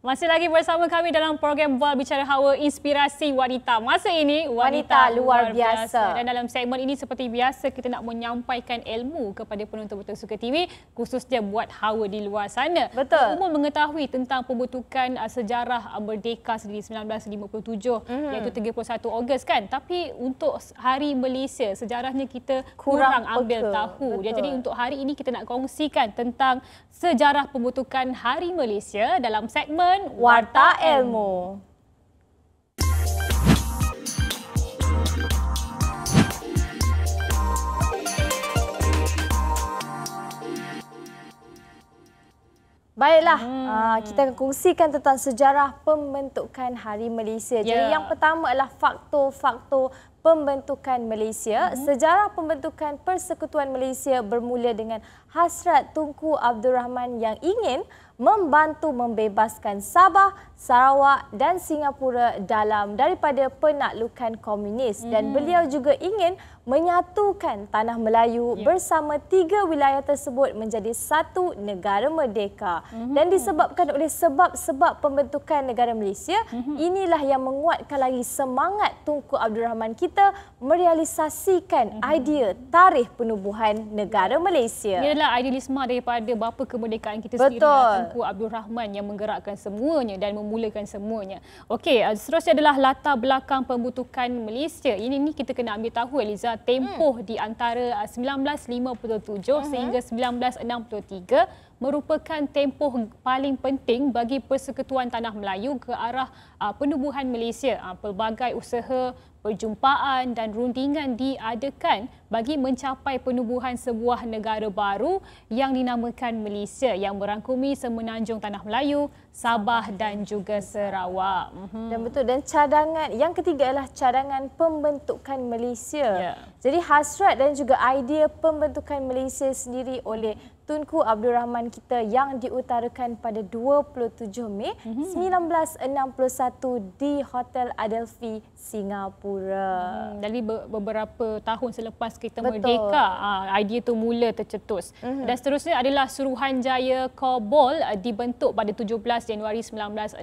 Masih lagi bersama kami dalam program Bual Bicara Hawa Inspirasi Wanita. Masa ini, wanita luar biasa. Dan dalam segmen ini seperti biasa, kita nak menyampaikan ilmu kepada penonton-penonton Suka TV, khususnya buat hawa di luar sana. Betul. Umum mengetahui tentang pembentukan sejarah Merdeka sendiri 1957, iaitu 31 Ogos kan. Tapi untuk Hari Malaysia, sejarahnya kita kurang ambil tahu. Jadi untuk hari ini kita nak kongsikan tentang sejarah pembentukan Hari Malaysia dalam segmen Warta Ilmu. Baiklah, kita akan kongsikan tentang sejarah pembentukan Hari Malaysia. Jadi yang pertama adalah faktor-faktor pembentukan Malaysia. Sejarah pembentukan Persekutuan Malaysia bermula dengan hasrat Tunku Abdul Rahman yang ingin membantu membebaskan Sabah, Sarawak dan Singapura daripada penaklukan komunis, dan beliau juga ingin menyatukan tanah Melayu bersama 3 wilayah tersebut menjadi satu negara merdeka. Dan disebabkan oleh sebab-sebab pembentukan negara Malaysia, inilah yang menguatkan lagi semangat Tunku Abdul Rahman kita merealisasikan idea tarikh penubuhan negara Malaysia. Ia adalah idealisme daripada bapa kemerdekaan kita sendiri, Tunku Abdul Rahman, yang menggerakkan semuanya dan memulakan semuanya. Okey, seterusnya adalah latar belakang pembentukan Malaysia. Ini kita kena ambil tahu, Eliza, tempoh di antara 1957 sehingga 1963 merupakan tempoh paling penting bagi Persekutuan Tanah Melayu ke arah penubuhan Malaysia. Pelbagai usaha, perjumpaan dan rundingan diadakan bagi mencapai penubuhan sebuah negara baru yang dinamakan Malaysia, yang merangkumi semenanjung Tanah Melayu, Sabah dan juga Sarawak. Dan betul, dan cadangan yang ketiga adalah cadangan pembentukan Malaysia. Jadi hasrat dan juga idea pembentukan Malaysia sendiri oleh Tunku Abdul Rahman kita yang diutarakan pada 27 Mei 1961 di Hotel Adelphi, Singapura. Dari beberapa tahun selepas kita merdeka, idea itu mula tercetus. Dan seterusnya adalah Suruhanjaya Kobol dibentuk pada 17 Januari 1962.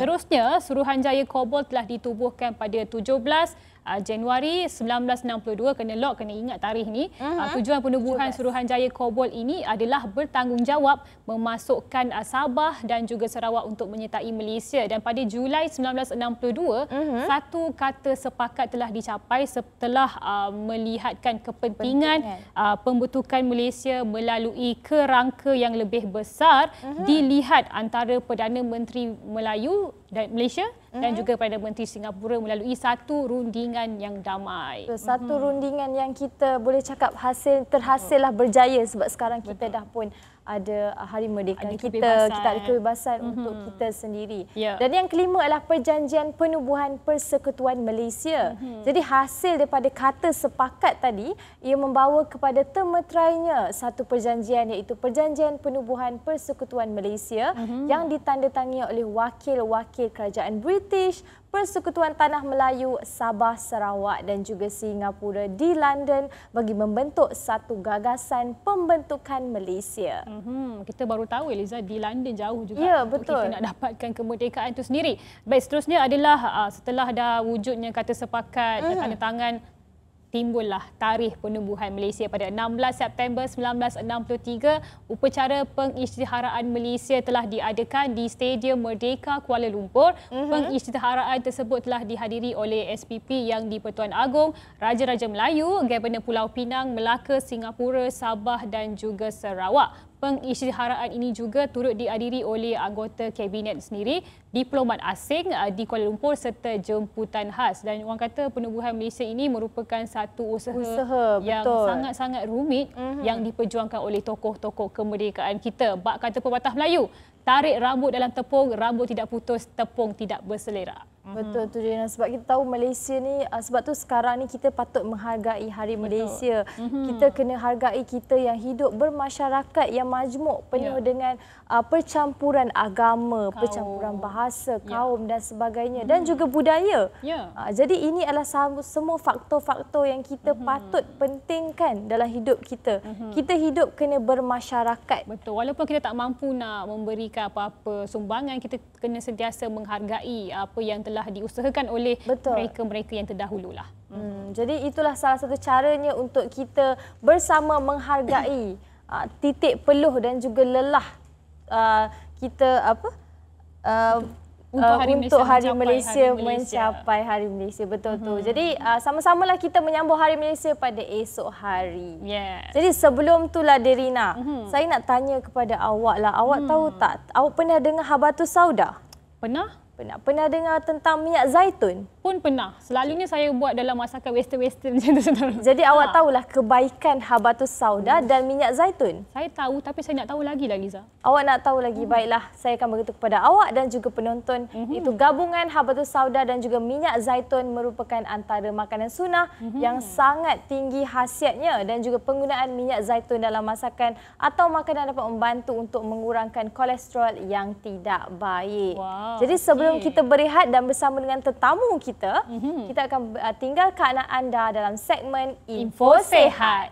Seterusnya, Suruhanjaya Kobol telah ditubuhkan pada 17 Januari 1962. Kena lock, kena ingat tarikh ni. Tujuan penubuhan Suruhanjaya Kobol ini adalah bertanggungjawab memasukkan Sabah dan juga Sarawak untuk menyertai Malaysia. Dan pada Julai 1962, satu kata sepakat telah dicapai setelah melihatkan kepentingan pembentukan Malaysia melalui kerangka yang lebih besar dilihat antara Perdana Menteri Melayu dan Malaysia dan juga Perdana Menteri Singapura melalui satu rundingan yang damai. Satu rundingan yang kita boleh cakap terhasillah berjaya, sebab sekarang kita dah pun ada Hari Merdeka kita ada kebebasan untuk kita sendiri. Dan yang kelima adalah Perjanjian Penubuhan Persekutuan Malaysia. Jadi hasil daripada kata sepakat tadi, ia membawa kepada temeterainya satu perjanjian, iaitu Perjanjian Penubuhan Persekutuan Malaysia yang ditandatangani oleh wakil-wakil kerajaan British, Persekutuan Tanah Melayu, Sabah, Sarawak dan juga Singapura di London bagi membentuk satu gagasan pembentukan Malaysia. Kita baru tahu, Eliza, di London jauh juga untuk kita nak dapatkan kemerdekaan itu sendiri. Baik, seterusnya adalah setelah dah wujudnya kata sepakat, tanda tangan, timbullah tarikh penubuhan Malaysia pada 16 September 1963. Upacara pengisytiharaan Malaysia telah diadakan di Stadium Merdeka, Kuala Lumpur. Pengisytiharaan tersebut telah dihadiri oleh SPP yang di-Pertuan Agong, Raja-Raja Melayu, Gabenor Pulau Pinang, Melaka, Singapura, Sabah dan juga Sarawak. Pengisytiharaan ini juga turut dihadiri oleh anggota kabinet sendiri, diplomat asing di Kuala Lumpur serta jemputan khas. Dan orang kata penubuhan Malaysia ini merupakan satu usaha yang sangat-sangat rumit yang diperjuangkan oleh tokoh-tokoh kemerdekaan kita. Bak kata pepatah Melayu, tarik rambut dalam tepung, rambut tidak putus, tepung tidak berselera. Betul tu Dina, sebab kita tahu Malaysia ni, sebab tu sekarang ni kita patut menghargai Hari Malaysia. Kita kena hargai kita yang hidup bermasyarakat yang majmuk, penuh dengan percampuran agama, percampuran bahasa, kaum dan sebagainya dan juga budaya. Jadi ini adalah semua faktor-faktor yang kita patut pentingkan dalam hidup kita. Kita hidup kena bermasyarakat. Betul. Walaupun kita tak mampu nak memberikan apa-apa sumbangan, kita kena sentiasa menghargai apa yang telah diusahakan oleh mereka-mereka yang terdahululah. Jadi itulah salah satu caranya untuk kita bersama menghargai titik peluh dan juga lelah kita untuk Hari Malaysia mencapai Hari Malaysia. Betul tu. Jadi sama-samalah kita menyambut Hari Malaysia pada esok hari. Jadi sebelum itulah Derina, saya nak tanya kepada awak lah. Awak tahu tak, awak pernah dengar habatus sauda? Pernah dengar tentang minyak zaitun? Pun pernah. Selalunya saya buat dalam masakan western-western macam tu. Jadi awak tahulah kebaikan habatus sauda dan minyak zaitun? Saya tahu, tapi saya nak tahu lagi lah, Liza. Awak nak tahu lagi? Baiklah, saya akan beritahu kepada awak dan juga penonton. Itu gabungan habatus sauda dan juga minyak zaitun merupakan antara makanan sunnah yang sangat tinggi khasiatnya, dan juga penggunaan minyak zaitun dalam masakan atau makanan dapat membantu untuk mengurangkan kolesterol yang tidak baik. Jadi sebelum kita berehat dan bersama dengan tetamu kita, kita akan tinggalkan anda dalam segmen Info Sehat.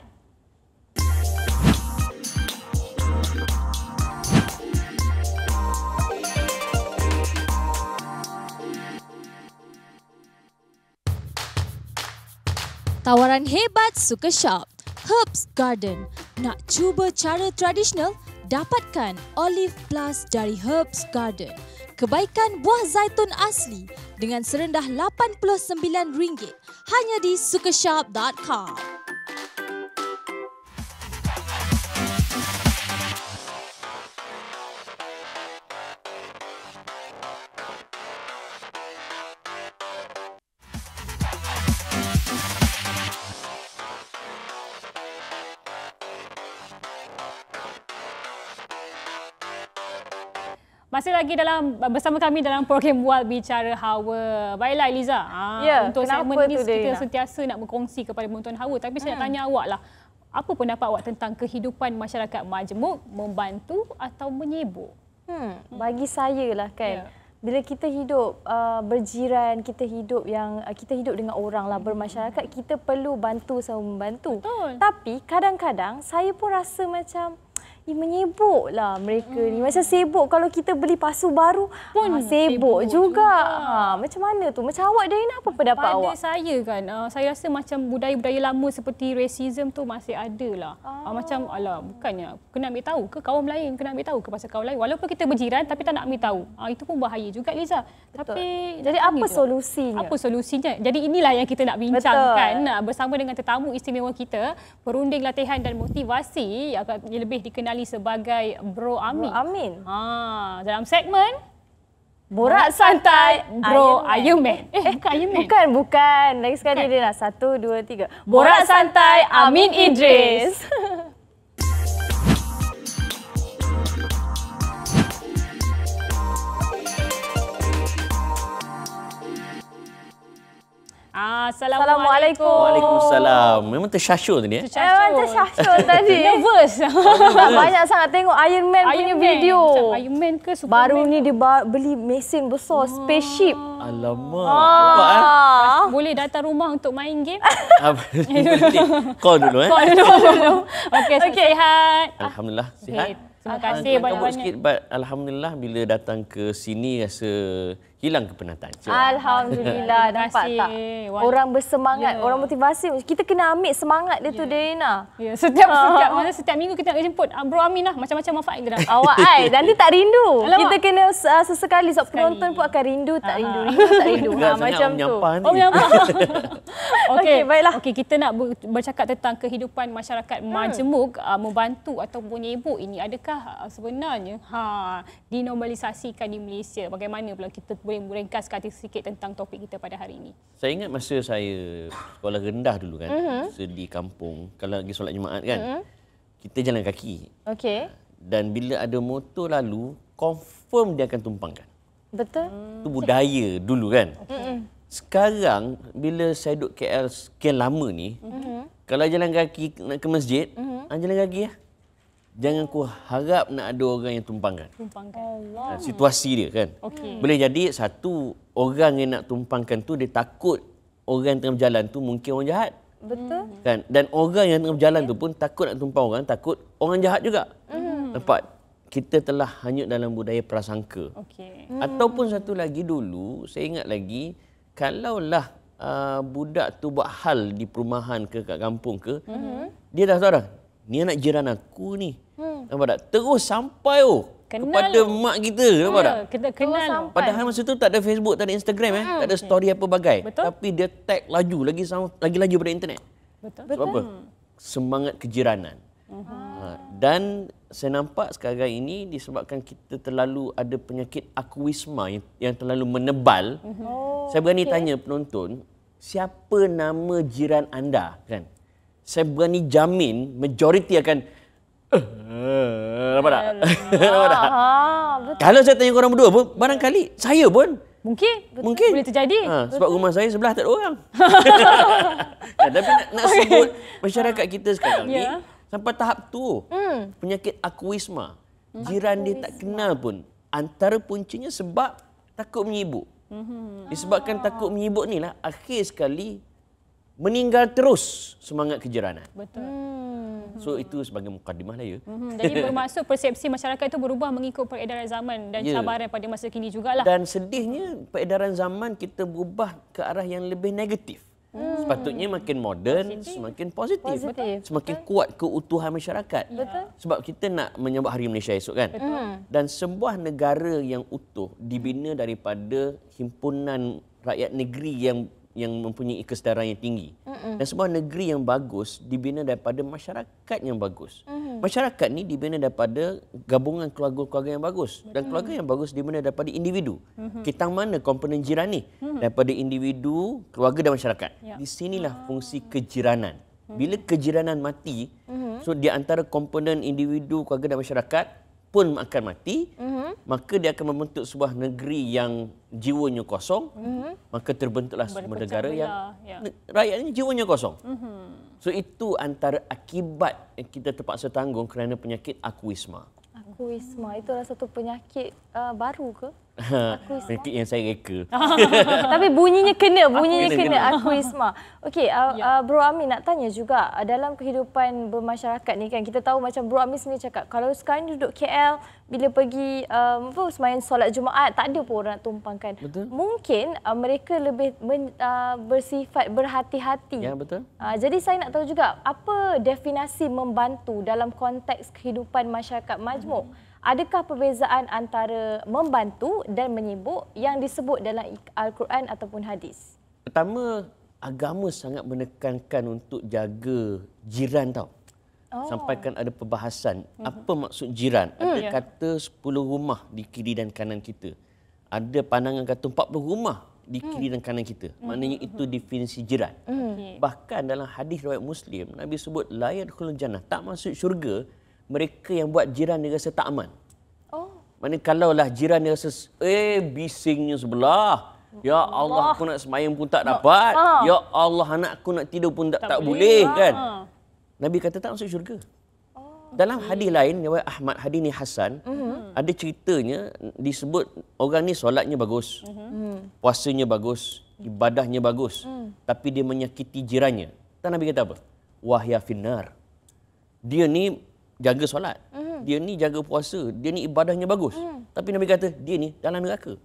Tawaran hebat Suka Shop, Herbs Garden. Nak cuba cara tradisional? Dapatkan Olive Plus dari Herbs Garden. Kebaikan buah zaitun asli dengan serendah RM89 hanya di sukashop.com. Masih lagi bersama kami dalam program Bual Bicara Hawa. Baiklah Eliza, untuk segmen ini kita sentiasa nak berkongsi kepada penonton Hawa. Tapi saya nak tanya awak lah, apa pendapat awak tentang kehidupan masyarakat majmuk, membantu atau menyibuk? Bagi saya lah kan, bila kita hidup berjiran, kita hidup dengan orang lah, bermasyarakat, kita perlu bantu sama membantu. Tapi kadang-kadang saya pun rasa macam menyibuk lah mereka ni. Macam sibuk kalau kita beli pasu baru pun sibuk juga. Macam mana tu? Macam awak Dina, apa pendapat awak? Pada saya kan, saya rasa macam budaya-budaya lama seperti racism tu masih ada lah. Macam bukannya kena ambil tahu ke kaum lain, kena ambil tahu ke pasal kaum lain. Walaupun kita berjiran tapi tak nak ambil tahu. Itu pun bahaya juga Liza. Tapi jadi apa solusinya? Apa solusinya? Jadi inilah yang kita nak bincangkan bersama dengan tetamu istimewa kita, perunding latihan dan motivasi yang lebih dikenali sebagai Bro Amin. Dalam segmen Borak Santai Bro Iron Man. Bukan Iron Man. Bukan. Lagi sekali dia nak 1, 2, 3. Borak Santai Amin Idris. Assalamualaikum. Waalaikumsalam. Memang tersyasyur tadi Memang tersyashul tadi. Nervous. Banyak sangat tengok Iron Man punya video. Iron Man ke Superman? Baru ni dia beli mesin besar, spaceship. Alamak. Boleh datang rumah untuk main game? Call dulu Call dulu. Okey, sihat. Alhamdulillah sihat. Terima kasih banyak-banyak. Alhamdulillah bila datang ke sini rasa hilang kepenatan. Alhamdulillah. Nampak tak? Orang bersemangat, orang motivasi. Kita kena ambil semangat dia tu Dina. Setiap minggu kita nak jemput Bro Amin lah. Macam-macam manfaat kita dah. Awak nanti tak rindu. Kita kena sesekali sebab penonton pun akan rindu, tak rindu, tak rindu. Macam tu. Menyampah. Okey, baiklah. Okey, kita nak bercakap tentang kehidupan masyarakat majmuk, membantu atau menyibuk ini. Adakah sebenarnya dinormalisasikan di Malaysia? Bagaimana pula kita boleh meringkaskan sikit tentang topik kita pada hari ini? Saya ingat masa saya sekolah rendah dulu kan, masa di kampung, kalau lagi solat Jumaat kan, kita jalan kaki. Okey. Dan bila ada motor lalu, confirm dia akan tumpangkan. Betul. Itu budaya dulu kan. Sekarang bila saya duduk KL sekian lama ni, kalau jalan kaki nak ke masjid, jalan kaki ya. Jangan ku harap nak ada orang yang tumpangkan. Situasi dia kan. Boleh jadi satu orang yang nak tumpangkan tu dia takut orang yang tengah berjalan tu mungkin orang jahat. Betul. Kan? Dan orang yang tengah berjalan tu pun takut nak tumpang orang, takut orang jahat juga. Nampak? Kita telah hanyut dalam budaya prasangka. Ataupun satu lagi dulu, saya ingat lagi, kalaulah budak tu buat hal di perumahan ke kat kampung ke, dia dah tahu dah, ni anak jiran aku ni. Nampak tak? Terus sampai kepada mak kita. Nampak tak? Kita kenal. Padahal masa tu tak ada Facebook, tak ada Instagram, tak ada story apa bagai. Tapi dia tag laju, lagi laju pada internet. Sebab apa? Semangat kejiranan. Dan saya nampak sekarang ini disebabkan kita terlalu ada penyakit akuisma yang terlalu menebal. Saya berani tanya penonton, siapa nama jiran anda kan? Saya berani jamin majoriti akan nampak tak? Nampak tak? Kalau saya tanya korang berdua pun, barangkali saya pun Mungkin. Boleh terjadi. Sebab rumah saya sebelah tak ada orang. Tapi nak sebut masyarakat kita sekarang ni, sampai tahap tu, penyakit akuisma. Jiran dia tak kenal pun. Antara puncanya sebab takut menyibuk. Disebabkan takut menyibuk ni lah, akhir sekali meninggal terus semangat kejiranan. Betul. So itu sebagai mukadimah lah ya. Jadi bermaksud persepsi masyarakat itu berubah mengikut peredaran zaman dan cabaran pada masa kini jugalah. Dan sedihnya peredaran zaman kita berubah ke arah yang lebih negatif. Sepatutnya makin moden, semakin positif. Semakin kuat keutuhan masyarakat. Betul. Sebab kita nak menyambut Hari Malaysia esok kan. Dan sebuah negara yang utuh dibina daripada himpunan rakyat negeri yang mempunyai kesetaraan yang tinggi. Dan sebuah negeri yang bagus dibina daripada masyarakat yang bagus. Masyarakat ni dibina daripada gabungan keluarga-keluarga yang bagus. Dan keluarga yang bagus dibina daripada individu. Kita mana komponen jiran ni? Daripada individu, keluarga dan masyarakat. Di sinilah fungsi kejiranan. Bila kejiranan mati, so di antara komponen individu, keluarga dan masyarakat pun akan mati, maka dia akan membentuk sebuah negeri yang jiwanya kosong, maka terbentuklah sebuah negara yang rakyatnya jiwanya kosong. So itu antara akibat yang kita terpaksa tanggung kerana penyakit akuisma. Akuisma, itulah satu penyakit baru ke? Penyakit yang saya reka. Tapi bunyinya kena akuisma. Okey, Bro Amin nak tanya juga, dalam kehidupan bermasyarakat ni kan, kita tahu macam Bro Amin sendiri cakap, kalau sekarang duduk KL, bila pergi sembahyang solat Jumaat, tak ada pun orang nak tumpangkan. Betul. Mungkin mereka lebih bersifat berhati-hati. Ya, betul. Jadi saya nak tahu juga, apa definisi membantu dalam konteks kehidupan masyarakat majmuk? Adakah perbezaan antara membantu dan menyibuk yang disebut dalam Al-Quran ataupun hadis? Pertama, agama sangat menekankan untuk jaga jiran tau. Sampaikan ada perbahasan. Apa maksud jiran? Ada kata 10 rumah di kiri dan kanan kita. Ada pandangan kata 40 rumah di kiri dan kanan kita. Maknanya itu definisi jiran. Bahkan dalam hadis riwayat Muslim, Nabi sebut la yadkhulul jannah, tak masuk syurga mereka yang buat jiran dia rasa tak aman. Maksudnya kalaulah jiran dia rasa bisingnya sebelah. Ya Allah, aku nak semayang pun tak dapat. Ya Allah, anakku nak tidur pun tak boleh kan. Nabi kata tak masuk syurga. Dalam hadis lain, riwayat Ahmad, hadis ni Hasan, ada ceritanya disebut orang ni solatnya bagus. Puasanya bagus, ibadahnya bagus. Tapi dia menyakiti jirannya. Dan Nabi kata apa? Wahya finnar. Dia ni jaga solat. Dia ni jaga puasa. Dia ni ibadahnya bagus. Tapi Nabi kata, dia ni dalam neraka.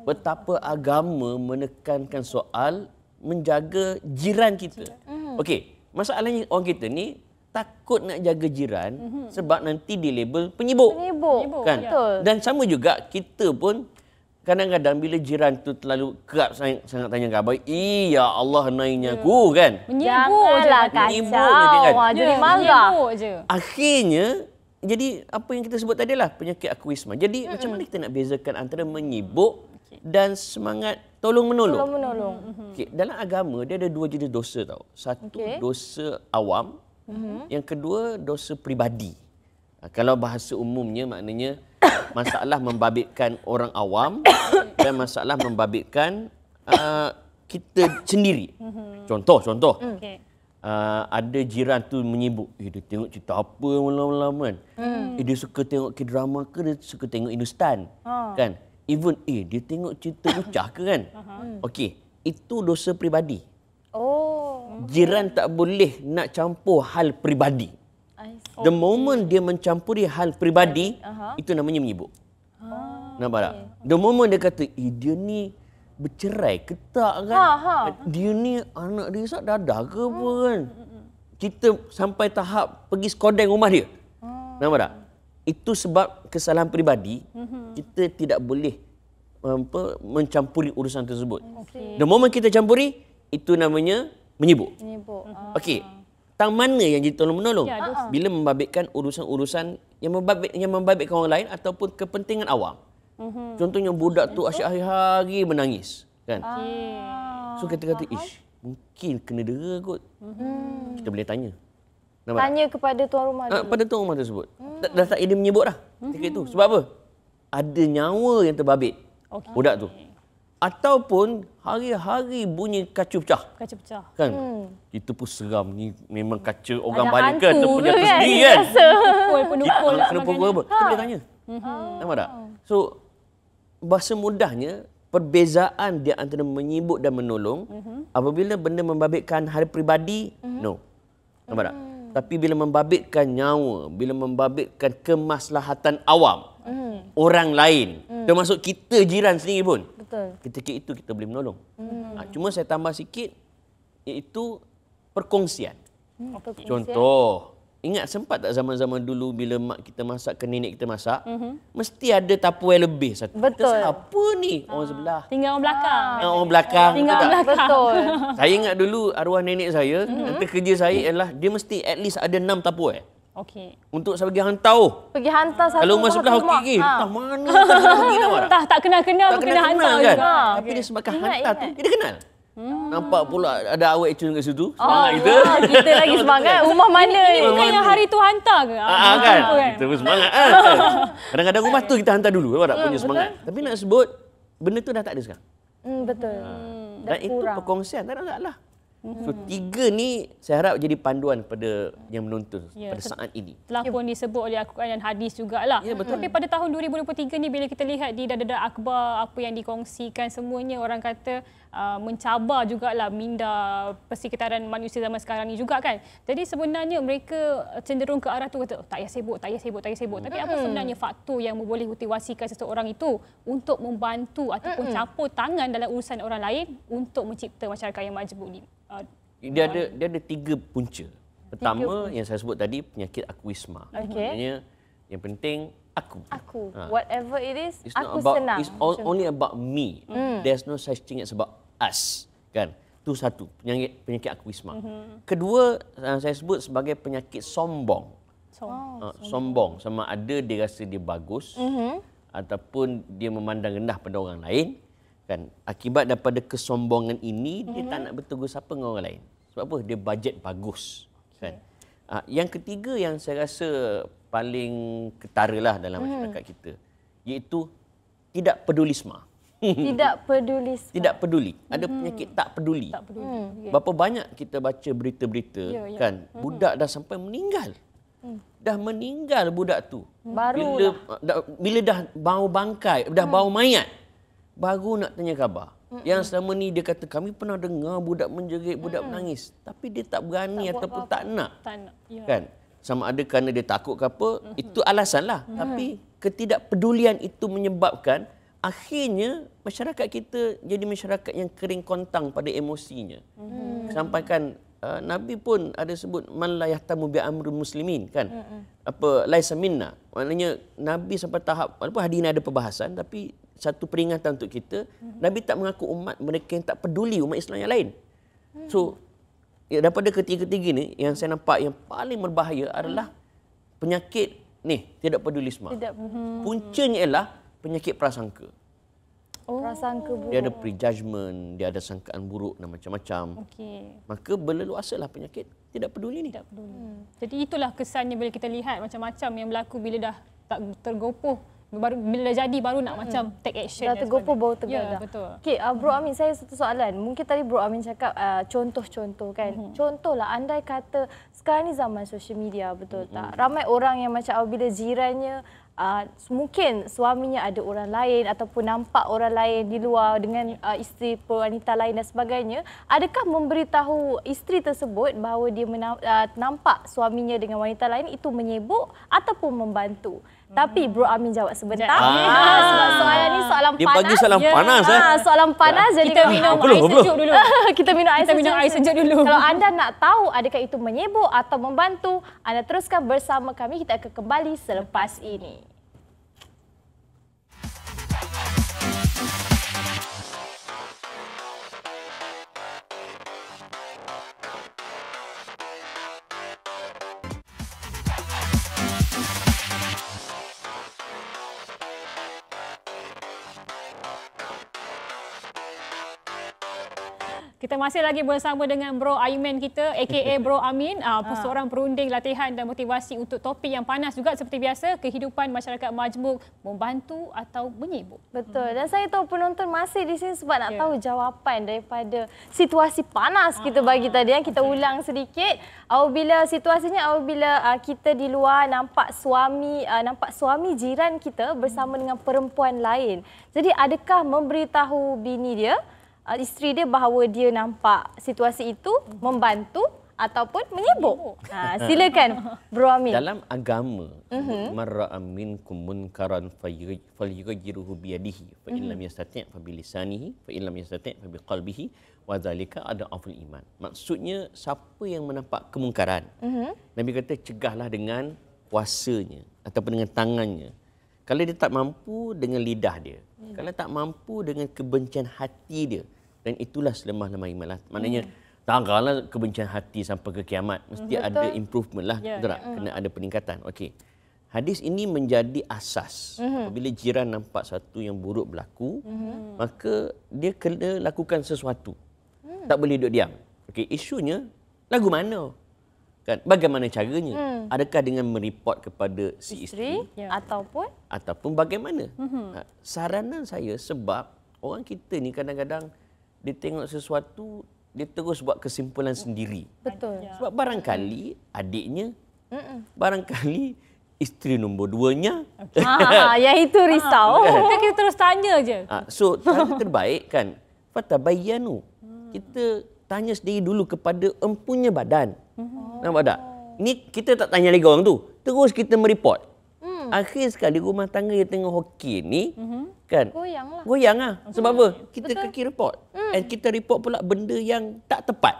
Betapa agama menekankan soal menjaga jiran kita. Okey, masalahnya orang kita ni takut nak jaga jiran sebab nanti dilabel penyibuk. Kan? Betul. Dan sama juga kita pun kadang-kadang bila jiran tu terlalu kerap sangat tanya khabar, ya Allah naiknya aku kan. Menyibuk je. Kacau. Jadi marah. Akhirnya, jadi apa yang kita sebut tadi lah penyakit akuisma. Jadi macam mana kita nak bezakan antara menyibuk dan semangat tolong-menolong? Okay, dalam agama dia ada dua jenis dosa tau. Satu dosa awam, yang kedua dosa peribadi. Kalau bahasa umumnya maknanya masalah membabitkan orang awam dan masalah membabitkan kita sendiri. Contoh. Okey. Ada jiran tu menyibuk, dia tengok cerita apa malam-malam kan. Dia suka tengok K-drama ke, dia suka tengok Hindustan. Kan? Even dia tengok cerita Ucah ke kan. Okey, itu dosa peribadi. Jiran tak boleh nak campur hal peribadi. The moment dia mencampuri hal peribadi, itu namanya menyibuk. Nampak tak? The moment dia kata, dia ni bercerai ke tak kan? Dia ni anak dia sak dadah ke apa kan? Kita sampai tahap pergi skodeng rumah dia. Nampak tak? Itu sebab kesalahan peribadi, kita tidak boleh mencampuri urusan tersebut. The moment kita campuri, itu namanya menyibuk. Okey. Tang mana yang jadi tolong-menolong? Bila membabitkan urusan-urusan yang membabitkan orang lain ataupun kepentingan awam. Contohnya budak tu asyik hari-hari menangis, kan? So kita kata, mungkin kena dera kot. Kita boleh tanya. Nampak? Tanya kepada tuan rumah dulu. Pada tuan rumah tersebut. Dah tak dia menyebut dah. Ketika itu. Sebab apa? Ada nyawa yang terbabit. Budak tu. Ataupun hari-hari bunyi kaca pecah. Kaca pecah. Kan? Itu pun seram ni. Memang kaca orang Ada balik ke hantu ataupun ke jatuh kan? sendiri kan? Penukul dan Kena pukul apa? Kita boleh tanya. Nampak tak? So, bahasa mudahnya, perbezaan di antara menyibuk dan menolong, apabila benda membabitkan hal peribadi, no. Nampak tak? Tapi bila membabitkan nyawa, bila membabitkan kemaslahatan awam, orang lain, termasuk kita jiran sendiri pun, ketika itu kita boleh menolong. Cuma saya tambah sikit, iaitu perkongsian. Contoh, ingat sempat tak zaman-zaman dulu bila mak kita masak ke nenek kita masak, mesti ada tupperware lebih satu. Betul. Kita siapa ni? Orang sebelah. Tinggal orang belakang. Orang belakang. Tinggal betul orang tak? belakang. Betul. Saya ingat dulu arwah nenek saya, nanti kerja saya ialah dia mesti at least ada 6 tupperware. Okey. Untuk saya pergi hantar. Pergi hantar satu Kalau rumah satu sebelah rumah. okey ke? Tak mana tak pergi nampak tak? Tak kenal-kenal Tak pun kena hantar kan? juga. Tapi dia sebabkan hantar tu, dia kenal. Nampak pula ada awet cun kat situ. Semangat kita. Kita lagi semangat. Rumah mana ni? Bukan yang hari tu hantar ke? Kan? Kita pun semangat. Kadang-kadang rumah tu kita hantar dulu. Nampak tak? Punya semangat. Tapi nak sebut, benda tu dah tak ada sekarang. Betul. Dan itu perkongsian. Tak ada masalah. So, 3 ni saya harap jadi panduan pada yang menonton pada saat ini. Telah pun disebut oleh Al-Quran dan hadis jugalah. Ya, betul. Tapi pada tahun 2023 ni bila kita lihat di dada-dada akhbar apa yang dikongsikan semuanya orang kata mencabar jugalah minda persekitaran manusia zaman sekarang ni juga kan. Jadi sebenarnya mereka cenderung ke arah tu kata tak payah sibuk. Tapi apa sebenarnya faktor yang boleh motivasikan seseorang itu untuk membantu ataupun campur tangan dalam urusan orang lain untuk mencipta masyarakat yang majmuk ni? Dia ada 3 punca. Pertama yang saya sebut tadi penyakit akuisma. Maksudnya yang penting aku. Whatever it is, It's not aku about, senang. it's only about me. There's no such thing as about us. Kan? Itu satu, penyakit akuisma. Kedua, saya sebut sebagai penyakit sombong. Sombong. Sama ada dia rasa dia bagus ataupun dia memandang rendah pada orang lain. Kan? Akibat daripada kesombongan ini, dia tak nak bertegur sapa dengan orang lain. Sebab apa? Dia bajet bagus. Kan? Yang ketiga yang saya rasa paling ketara lah dalam masyarakat kita, iaitu tidak pedulisma. Tidak peduli. Tidak peduli. Ada penyakit tak peduli. Berapa banyak kita baca berita-berita, kan? Budak dah sampai meninggal. Dah meninggal budak tu. Bila dah bau bangkai, dah bau mayat, baru nak tanya khabar. Yang selama ni dia kata kami pernah dengar budak menjerit, budak menangis, tapi dia tak berani ataupun tak nak. Kan? Sama ada kerana dia takut ke apa, itu alasanlah. Tapi ketidakpedulian itu menyebabkan akhirnya masyarakat kita jadi masyarakat yang kering kontang pada emosinya. Sampaikan Nabi pun ada sebut man la yahtamu bi amrul muslimin, kan? Apa laisa minna. Maknanya Nabi sampai tahap, walaupun hari ini ada perbahasan, tapi satu peringatan untuk kita, Nabi tak mengaku umat mereka yang tak peduli umat Islam yang lain. So, daripada ketiga-tiga ni, yang saya nampak yang paling berbahaya adalah penyakit ni, tidak pedulisma. Puncanya ialah penyakit prasangka. Prasangka buruk. Dia ada prejudgment, dia ada sangkaan buruk dan macam-macam. Maka berleluasalah penyakit tidak peduli ni. Jadi itulah kesannya bila kita lihat macam-macam yang berlaku bila dah tak tergopoh Baru bila jadi baru nak macam take action. Dah tegur pun baru tegur Ya, dah. betul. Okey, Bro Amin, saya satu soalan. Mungkin tadi Bro Amin cakap contoh-contoh kan. Contohlah, andai kata sekarang ni zaman social media, betul tak? Ramai orang yang macam apabila jirannya mungkin suaminya ada orang lain ataupun nampak orang lain di luar dengan isteri wanita lain dan sebagainya, adakah memberitahu isteri tersebut bahawa dia nampak suaminya dengan wanita lain itu menyebuk ataupun membantu? Tapi Bro Amin jawab sebentar. Sebab soalan ni soalan Dia panas. bagi soalan panas. Soalan panas. Jadi Kita minum air sejuk dulu. kita minum air sejuk dulu. Kalau anda nak tahu adakah itu menyebuk atau membantu, anda teruskan bersama kami. Kita akan kembali selepas ini. Kita masih lagi bersama dengan Bro Aiman kita aka Bro Amin, seorang perunding latihan dan motivasi untuk topik yang panas juga seperti biasa, kehidupan masyarakat majmuk, membantu atau menyibuk. Betul. Dan saya tahu penonton masih di sini sebab nak tahu jawapan daripada situasi panas kita bagi tadi. Yang kita ulang sedikit. Apabila kita di luar nampak suami jiran kita bersama dengan perempuan lain. Jadi adakah memberitahu bini dia, isteri dia, bahawa dia nampak situasi itu membantu ataupun menyibuk? Silakan Bro Amin. Dalam agama, man ra'a minkum munkaran falyughayyirhu bi yadihi fa in lam yastati' fa bi lisanihi fa in lam yastati' fa bi qalbihi wa dzalika adhaful iman. Maksudnya siapa yang menampak kemungkaran, Nabi kata cegahlah dengan kuasanya ataupun dengan tangannya. Kalau dia tak mampu, dengan lidah dia. Kalau tak mampu, dengan kebencian hati dia. Dan itulah selemah-lemah iman lah. Maknanya, takkanlah kebencian hati sampai ke kiamat. Mesti ada improvement lah. Betul tak? Kena ada peningkatan. Okey. Hadis ini menjadi asas. Apabila jiran nampak satu yang buruk berlaku, maka dia kena lakukan sesuatu. Tak boleh duduk diam. Okey, isunya, lagu mana? Kan? Bagaimana caranya? Adakah dengan mereport kepada si isteri? Ataupun bagaimana? Saranan saya, sebab orang kita ni kadang-kadang dia tengok sesuatu, dia terus buat kesimpulan sendiri. Betul. Sebab barangkali adiknya, barangkali isteri nombor 2-nya. Yang itu risau. Kan kita terus tanya je. So, cara terbaik kan, fatabayyanu. Kita tanya sendiri dulu kepada empunya badan. Nampak tak? Ni kita tak tanya lagi orang tu. Terus kita mereport. Akhir sekali rumah tangga yang tengah okey ni, kan? Goyang lah. Sebab apa? Kita kaki report. And kita report pula benda yang tak tepat.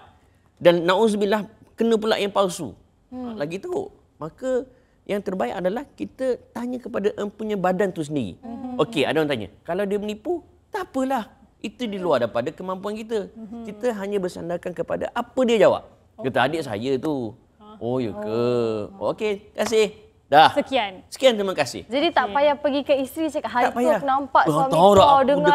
Dan na'udzubillah, kena pula yang palsu. Lagi teruk. Maka yang terbaik adalah kita tanya kepada empunya badan tu sendiri. Okey, ada orang tanya, kalau dia menipu, tak apalah. Itu di luar daripada kemampuan kita. Kita hanya bersandarkan kepada apa dia jawab. Kata adik saya tu. Oh, ya ke? Okey, kasih. Dah. Sekian, terima kasih. Jadi tak payah pergi ke isteri cakap, hari tu aku nampak suami tahu kau dengan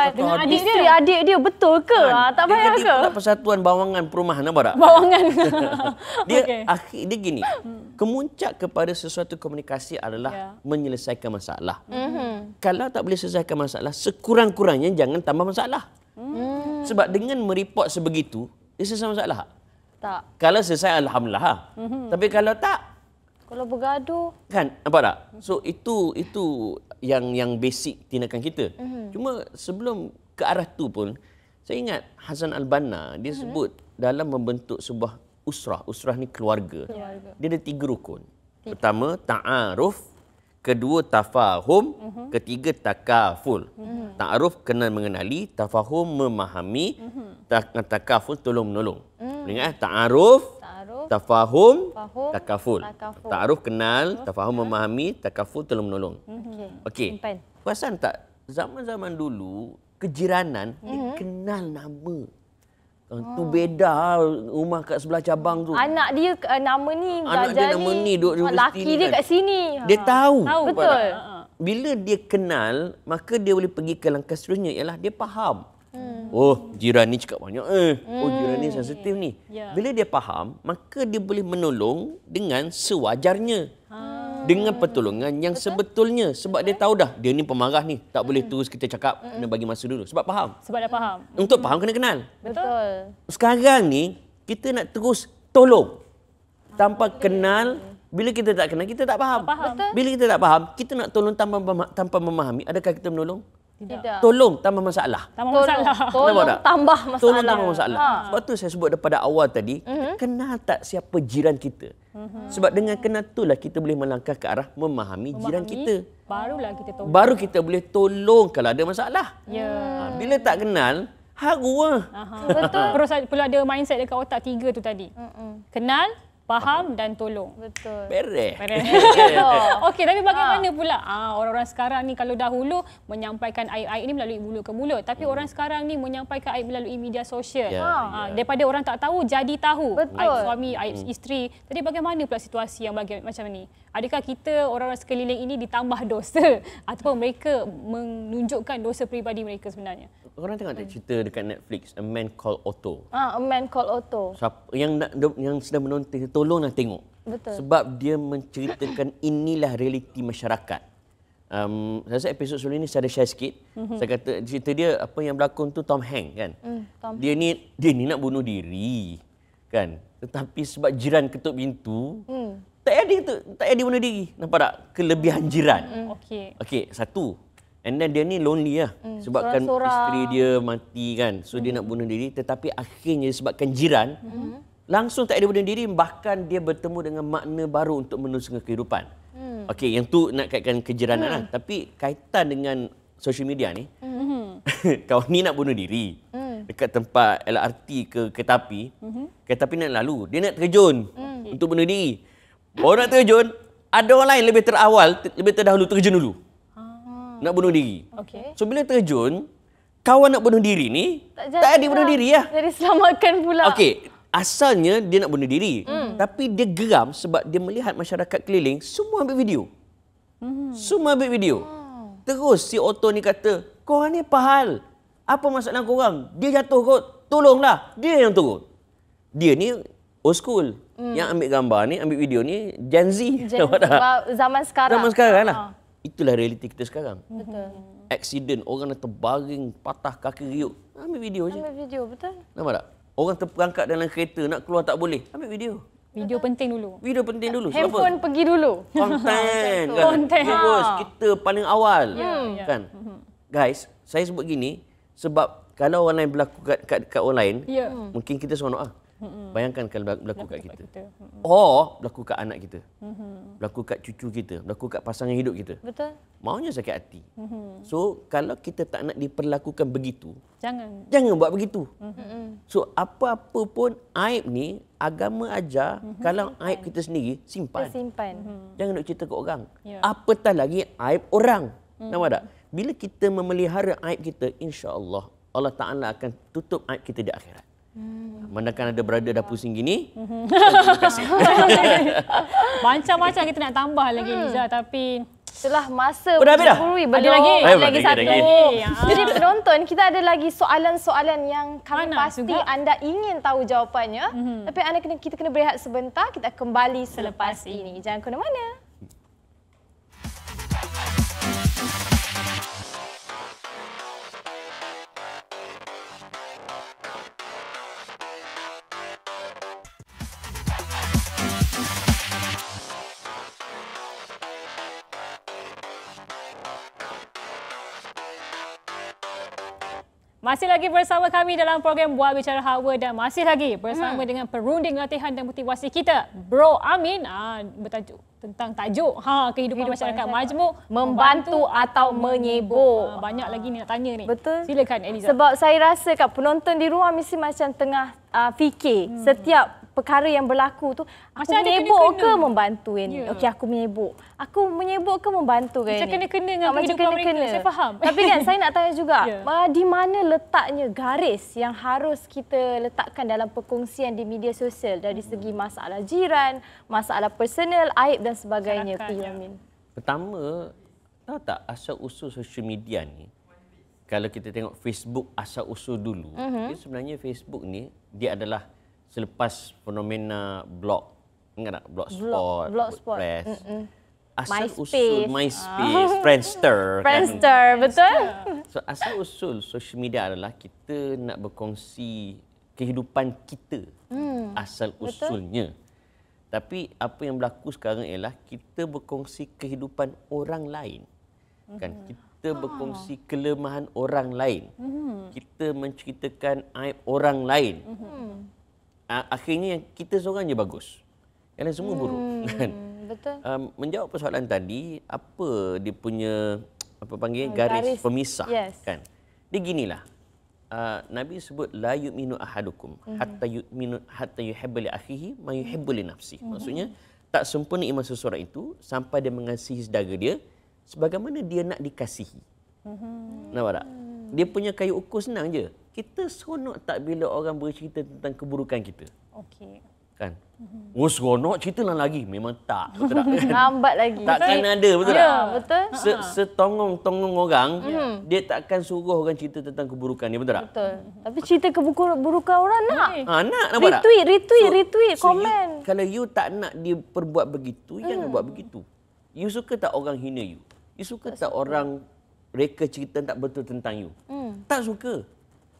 adik dia. Betul ke? Tak payah ke? Dia jadi Persatuan Bawangan Perumahan, nampak tak? Bawangan. Dia gini, kemuncak kepada sesuatu komunikasi adalah menyelesaikan masalah. Kalau tak boleh selesaikan masalah, sekurang-kurangnya jangan tambah masalah. Sebab dengan mereport sebegitu, dia selesai masalah. Tak. Kalau selesai, alhamdulillah. Tapi kalau tak, kalau bergaduh, kan, nampak tak? So itu yang basic tindakan kita. Cuma sebelum ke arah tu pun, saya ingat Hasan Al-Banna dia sebut dalam membentuk sebuah usrah. Usrah ni keluarga. Dia ada 3 rukun. Pertama, ta'aruf. Kedua, tafahum. Ketiga, takaful. Ta'aruf, kenal mengenali. Tafahum, memahami. Takaful, tolong-menolong. Ingat, ta'aruf, tafahum, takaful. Ta'aruf, kenal. Tafahum, memahami. Takaful, tolong-menolong. Okey. Perasan tak, zaman-zaman dulu, kejiranan, dia kenal nama. Tu beda rumah kat sebelah cabang tu. Anak dia nama ni, anak dia nama ni, duduk laki dia kat sini. Dia tahu. Betul. Bila dia kenal, maka dia boleh pergi ke langkah seterusnya, ialah dia faham. Oh, jiran ni cakap banyak. Oh, jiran ni sensitif ni. Bila dia faham, maka dia boleh menolong dengan sewajarnya. dengan pertolongan yang sebetulnya. Sebab dia tahu dah, dia ni pemarah ni. Tak boleh terus kita cakap, kena bagi masa dulu. Sebab faham. Sebab dah faham. Untuk faham kena kenal. Betul. Sekarang ni, kita nak terus tolong. Tanpa kenal, bila kita tak kenal, kita tak faham. Bila kita tak faham, kita nak tolong tanpa memahami, adakah kita menolong? Tidak. Tolong tambah masalah. Tambah masalah. Tolong tambah masalah. Tolong tambah masalah. Sebab tu saya sebut daripada awal tadi, kita kenal tak siapa jiran kita. Sebab dengan kenal itulah kita boleh melangkah ke arah memahami jiran kita. Barulah kita tahu. Baru kita boleh tolong kalau ada masalah. Ya. Bila tak kenal, haru lah. Betul. Perlu ada mindset dekat otak 3 tu tadi. Kenal, faham dan tolong. Betul. Beres. Okey, tapi bagaimana pula orang-orang sekarang ni kalau dahulu menyampaikan aib-aib ni melalui mulut ke mulut, tapi orang sekarang ni menyampaikan aib melalui media sosial. Daripada orang tak tahu jadi tahu. Betul. Aib suami, aib isteri. Jadi bagaimana pula situasi yang macam ni? Adakah kita orang-orang sekeliling ini ditambah dosa ataupun mereka menunjukkan dosa peribadi mereka sebenarnya? Korang tengok tak cerita dekat Netflix, A Man Called Otto? A Man Called Otto. Yang sedang menonton, tolonglah tengok. Betul. Sebab dia menceritakan inilah realiti masyarakat. Saya rasa episod sebelum ni saya ada share sikit. Saya kata cerita dia apa yang berlakon tu Tom Hanks kan. Dia ni nak bunuh diri kan. Tetapi sebab jiran ketuk pintu, tak ada bunuh diri. Nampak tak kelebihan jiran? Okey, satu. And then dia ni lonely lah. Sebabkan isteri dia mati kan. So dia nak bunuh diri. Tetapi akhirnya sebabkan jiran, langsung tak ada bunuh diri. Bahkan dia bertemu dengan makna baru untuk meneruskan kehidupan. Okey, yang tu nak kaitkan kejiranan lah. Tapi kaitan dengan social media ni, kawan ni nak bunuh diri. Dekat tempat LRT ke kereta api. Kereta api nak lalu. Dia nak terjun untuk bunuh diri. Orang nak terjun, ada orang lain lebih terdahulu terjun dulu. Nak bunuh diri. So bila terjun, kawan nak bunuh diri ni tak ada bunuh diri lah. Jadi selamatkan pula. Okey, asalnya dia nak bunuh diri. Tapi dia geram sebab dia melihat masyarakat keliling semua ambil video. Semua ambil video. Terus si Otto ni kata, korang ni apa hal? Apa masalah korang? Dia jatuh kot, tolonglah. Dia yang turun. Dia ni old school. Yang ambil gambar ni, ambil video ni Gen Z. Zaman sekarang. Zaman sekarang lah. Itulah realiti kita sekarang. Betul. Aksiden, orang dah terbaring, patah kaki riuk. Ambil video je. Ambil video, betul. Nampak tak? Orang terperangkap dalam kereta, nak keluar tak boleh. Ambil video. Video penting dulu. Video penting dulu. Handphone pergi dulu. Konten. Kan? Konten. Terus kita paling awal. Kan? Guys, saya sebut gini sebab kalau orang lain berlaku kat orang lain, mungkin kita seronok. Bayangkan kalau berlaku kat kita. Berlaku kat anak kita. Berlaku kat cucu kita. Berlaku kat pasangan hidup kita. Betul. Maunya sakit hati. So, kalau kita tak nak diperlakukan begitu, jangan buat begitu. So, apa-apa pun aib ni, agama ajar, kalau aib kita sendiri, simpan. Jangan nak cerita ke orang. Apatah lagi aib orang. Nampak tak? Bila kita memelihara aib kita, insya-Allah Allah Ta'ala akan tutup aib kita di akhirat. Mandakan ada berada dah pusing gini. Terima kasih. Macam-macam kita nak tambah lagi Liza, tapi itulah masa belum. Ada lagi satu. Lagi. Jadi penonton, kita ada lagi soalan-soalan yang kami pasti juga anda ingin tahu jawapannya. Tapi kita kena berehat sebentar. Kita kembali selepas ini. Jangan ke mana-mana. Masih lagi bersama kami dalam program Buat Bicara Hawa dan masih lagi bersama dengan perunding latihan dan motivasi kita, Bro Amin. Bertajuk tentang tajuk kehidupan masyarakat majmuk, membantu atau menyebok. Banyak lagi ni nak tanya ni. Betul. Silakan Eliza. Sebab saya rasa kat penonton di rumah mesti macam tengah fikir setiap perkara yang berlaku tu, aku menyebok ke membantu ini? Okey, aku menyebok. Aku menyebok ke membantu ke ini? Macam kena-kena dengan kehidupan mereka. Saya faham. Tapi kan saya nak tanya juga, di mana letaknya garis yang harus kita letakkan dalam perkongsian di media sosial dari segi masalah jiran, masalah personal, aib dan sebagainya, Amin? Pertama, tahu tak asal-usul social media ni? Kalau kita tengok Facebook asal-usul dulu, dia sebenarnya Facebook ni dia adalah selepas fenomena blog, ingat tak? Blogspot, WordPress. Asal-usul MySpace, Friendster. Friendster, betul? So, asal-usul social media adalah kita nak berkongsi kehidupan kita. Asal-usulnya. Tapi apa yang berlaku sekarang ialah kita berkongsi kehidupan orang lain. Kan? Kita berkongsi kelemahan orang lain. Kita menceritakan aib orang lain. Akhirnya kita seorang je bagus. Yang lain semua buruk. Kan? Betul. Menjawab persoalan tadi, apa dia punya garis pemisah, yes. kan? Dia ginilah. Nabi sebut la yu'minu ahadukum hatta yuhibba li akhihi ma yuhibbu li nafsihi. Maksudnya tak sempurna iman seseorang itu sampai dia mengasihi saudara dia sebagaimana dia nak dikasihi. Nampak tak? Dia punya kayu ukur senang je. Kita seronok tak bila orang bercerita tentang keburukan kita? Okey. Kan? Oh, seronok ceritalah lagi. Memang tak. Betul tak? Lambat lagi. Takkan ada, betul tak? Ya, betul. Setongong-tongong orang, dia takkan suruh orang cerita tentang keburukan dia, betul tak? Betul. Tapi cerita keburukan orang nak. Nak, nampak tak? Retweet, komen. Kalau you tak nak dia perbuat begitu, jangan buat begitu. You suka tak orang hina you? You suka tak orang reka cerita tak betul tentang you? Tak suka.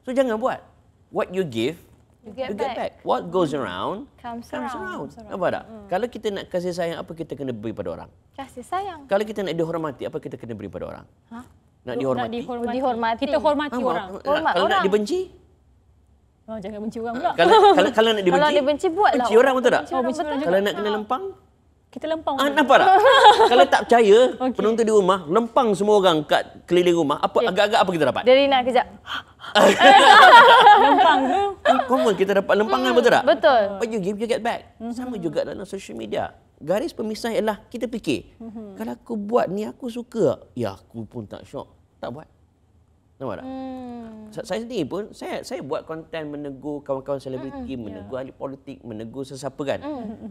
So jangan buat. What you give, you get back. What goes around comes around. Nampak tak? Kalau kita nak kasih sayang, apa kita kena beri pada orang? Kasih sayang. Kalau kita nak dihormati, apa kita kena beri pada orang? Nak dihormati? Dihormati. Kita hormati orang. Hormat kalau orang. nak dibenci? Oh, jangan benci orang pula. Kalau nak dibenci? Kalau dibenci, buatlah. Benci orang, betul tak? Benci orang juga. Kalau nak kena lempang? Kita lempang. Nampak tak? Kalau tak percaya, penonton di rumah, lempang semua orang kat keliling rumah, agak-agak apa kita dapat? Derina kejap. Lempang tu. Common kita dapat lempangan, betul tak? Betul. But you give, you get back. Sama juga dalam social media. Garis pemisah ialah kita fikir, kalau aku buat ni aku suka, ya aku pun tak syok, tak buat. Nampak tak? Saya sendiri pun, saya buat konten menegur kawan-kawan selebriti, menegur ahli politik, menegur sesiapa kan.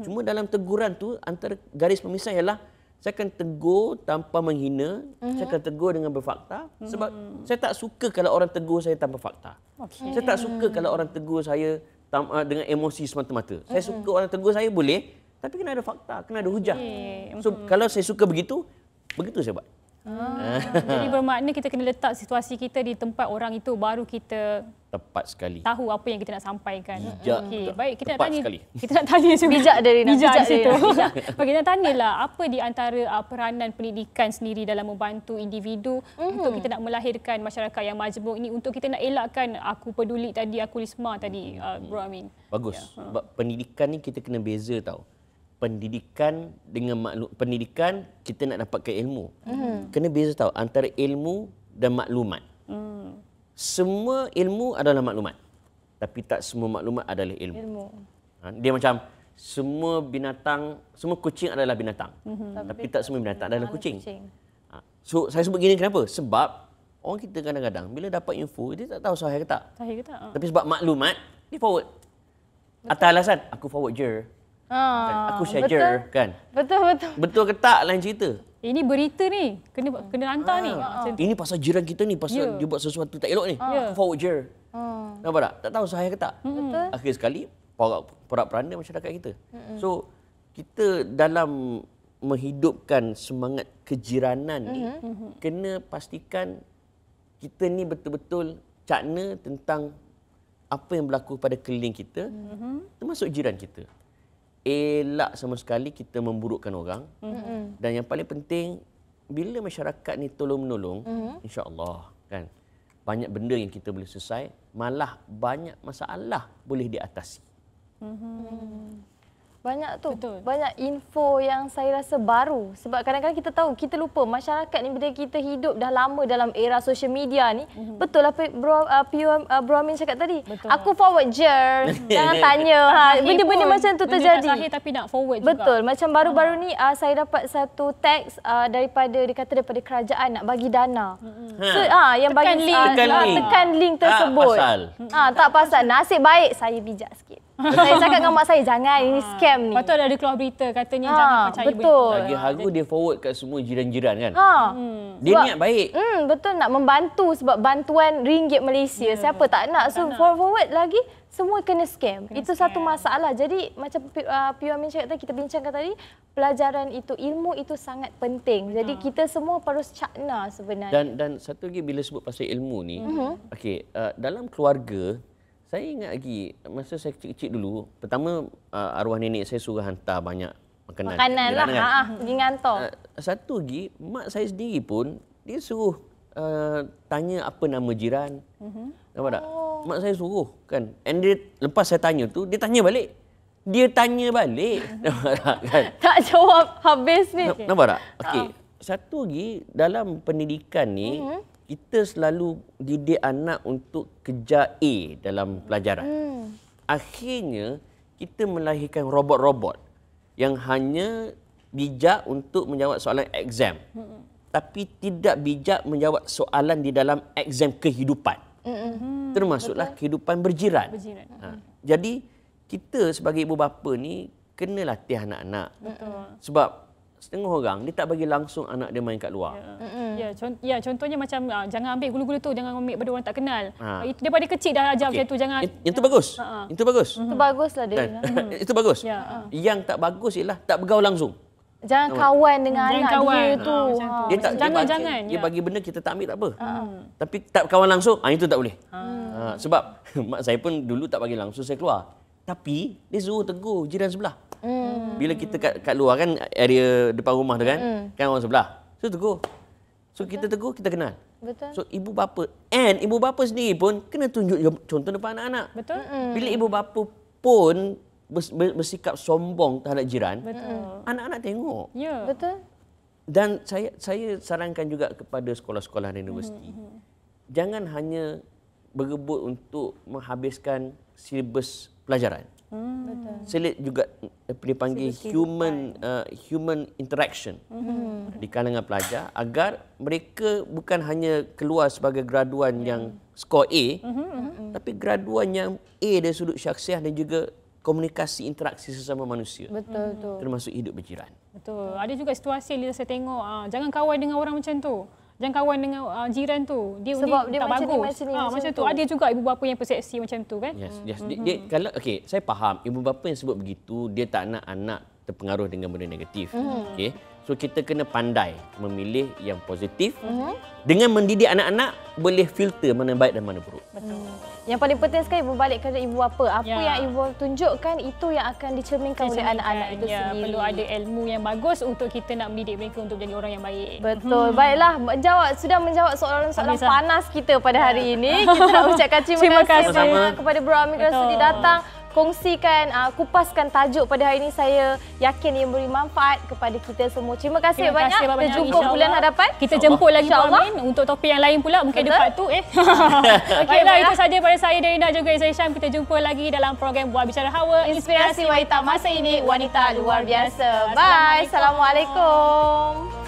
Cuma dalam teguran tu, antara garis pemisah ialah saya akan tegur tanpa menghina, saya akan tegur dengan berfakta. Sebab saya tak suka kalau orang tegur saya tanpa fakta. Saya tak suka kalau orang tegur saya dengan emosi semata-mata. Saya suka orang tegur saya boleh, tapi kena ada fakta, kena ada hujah. So kalau saya suka begitu, begitu saya buat. Jadi bermakna kita kena letak situasi kita di tempat orang itu, baru kita tepat sekali tahu apa yang kita nak sampaikan. Bijak. Okey, baik, kita nak Tepat tanya. sekali. Kita nak tanya juga. Bijak dari Rina. Bijak di situ. Bagi kita tanyalah apa di antara peranan pendidikan sendiri dalam membantu individu untuk kita nak melahirkan masyarakat yang majmuk ini, untuk kita nak elakkan aku peduli tadi, aku risma tadi, Bro Amin. Bagus. Sebab pendidikan ni kita kena beza tau. Pendidikan dengan pendidikan kita nak dapatkan ilmu. Kena beza tahu antara ilmu dan maklumat. Semua ilmu adalah maklumat. Tapi tak semua maklumat adalah ilmu. Dia macam semua binatang, semua kucing adalah binatang. Tapi tak semua binatang adalah kucing. So saya sebut gini kenapa? Sebab orang kita kadang-kadang bila dapat info dia tak tahu sahih ke tak. Sahih ke tak? Tapi sebab maklumat dia forward. Atas alasan aku forward je. Aku share je kan. Betul. Betul ke tak lain cerita. Ini berita ni, kena hantar ni. Ini pasal jiran kita ni, pasal dia buat sesuatu tak elok ni. Aku forward je. Nampak tak? Tak tahu sahih ke tak. Betul. Akhir sekali porak-poranda masyarakat kita. So kita dalam menghidupkan semangat kejiranan ni kena pastikan kita ni betul-betul cakna tentang apa yang berlaku pada keliling kita, termasuk jiran kita. Elak sama sekali kita memburukkan orang. Dan yang paling penting, bila masyarakat ni tolong-menolong, insya-Allah kan, banyak benda yang kita boleh selesai, malah banyak masalah boleh diatasi. Banyak tu. Betul. Banyak info yang saya rasa baru. Sebab kadang-kadang kita tahu, kita lupa masyarakat ni bila kita hidup dah lama dalam era social media ni. Betul apa Bro Amin cakap tadi. Betul. Aku forward je. Jangan tanya. Benda-benda macam tu terjadi. Benda tak sahih tapi nak forward juga. Betul. Macam baru-baru ni saya dapat satu teks daripada daripada kerajaan nak bagi dana. So yang bagi Tekan link tekan link tersebut. Tak pasal. Tak pasal. Nasib baik saya bijak sikit. Saya cakap dengan mak saya, jangan ini scam ni. Lepas tu ada keluar berita katanya jangan percaya betul. Lagi harga dia forward kat semua jiran-jiran kan. Dia Sebab- niat baik. Betul, nak membantu sebab bantuan ringgit Malaysia. Siapa tak nak? So forward lagi semua kena scam. Itu satu masalah. Jadi macam Piu Amin cakap tadi, kita bincangkan tadi, pelajaran itu, ilmu itu sangat penting. Jadi kita semua harus cakna sebenarnya. Dan satu lagi bila sebut pasal ilmu ni, okey, dalam keluarga saya ingat lagi masa saya kecil-kecil dulu, pertama arwah nenek saya suruh hantar banyak makanan Makanan lah, kan. pergi ngantor. Satu lagi mak saya sendiri pun dia suruh tanya apa nama jiran. Nampak tak? Mak saya suruh kan. And dia lepas saya tanya tu, dia tanya balik. Nampak tak kan? Tak jawab habis ni. Nampak tak? Okey. Satu lagi dalam pendidikan ni kita selalu didik anak untuk kejar A dalam pelajaran. Akhirnya kita melahirkan robot-robot yang hanya bijak untuk menjawab soalan exam. Tapi tidak bijak menjawab soalan di dalam exam kehidupan. Termasuklah kehidupan berjiran. Jadi kita sebagai ibu bapa ni kena latih anak-anak. Sebab setengah orang dia tak bagi langsung anak dia main kat luar. Contohnya macam jangan ambil gula-gula tu, jangan ambil benda orang tak kenal. Itu daripada kecil dah ajar macam tu, jangan. Itu bagus. Itu bagus. Itu baguslah dia. Itu bagus. Yang tak bagus ialah tak bergaul langsung. Jangan kawan dengan anak dia tu. Dia tak Jangan. dia bagi benda kita tak ambil tak apa. Tapi tak kawan langsung, itu tak boleh. Sebab mak saya pun dulu tak bagi langsung saya keluar. Tapi dia suruh tegur jiran sebelah. Bila kita kat luar kan, area depan rumah tu kan, kan orang sebelah. So tegur. So kita tegur, kita kenal. Betul. So ibu bapa sendiri pun kena tunjuk contoh depan anak-anak. Betul. Bila ibu bapa pun bersikap sombong terhadap jiran, anak-anak tengok. Ya. Betul. Dan saya sarankan juga kepada sekolah-sekolah dan universiti. Jangan hanya berebut untuk menghabiskan silibus pelajaran. Selit juga dipanggil human interaction di kalangan pelajar agar mereka bukan hanya keluar sebagai graduan yang skor A, tapi graduan yang A dari sudut syakhsiah dan juga komunikasi interaksi sesama manusia. Betul tu. Termasuk hidup berjiran. Betul. Ada juga situasi yang saya tengok, jangan kawan dengan orang macam tu. Jangan kawan dengan jiran tu. Sebab dia tak macam ni, bagus. macam tu. Ada juga ibu bapa yang persepsi macam tu kan. Yes. Dia kalau saya faham ibu bapa yang sebut begitu dia tak nak anak terpengaruh dengan benda negatif. Okey. So kita kena pandai memilih yang positif. Dengan mendidik anak-anak boleh filter mana baik dan mana buruk. Betul. Yang paling penting sekali berbalik kepada ibu bapa. Apa yang ibu tunjukkan itu yang akan dicerminkan oleh anak-anak itu sendiri. Perlu ada ilmu yang bagus untuk kita nak mendidik mereka untuk jadi orang yang baik. Betul. Baiklah, sudah menjawab soalan-soalan panas kita pada hari ini. Kita nak ucapkan terima kasih banyak kepada Bro Amir kerana sudi datang. Kongsikan, kupaskan tajuk pada hari ini. Saya yakin ia memberi manfaat kepada kita semua. Terima kasih banyak. Kita jumpa bulan hadapan. Kita jemput lagi Bro Amin untuk topik yang lain pula. Mungkin ada part 2. Baiklah, itu saja pada saya Darina juga saya Syam. Kita jumpa lagi dalam program Buat Bicara Hawa. Inspirasi wanita masa ini, wanita luar biasa. Bye. Assalamualaikum.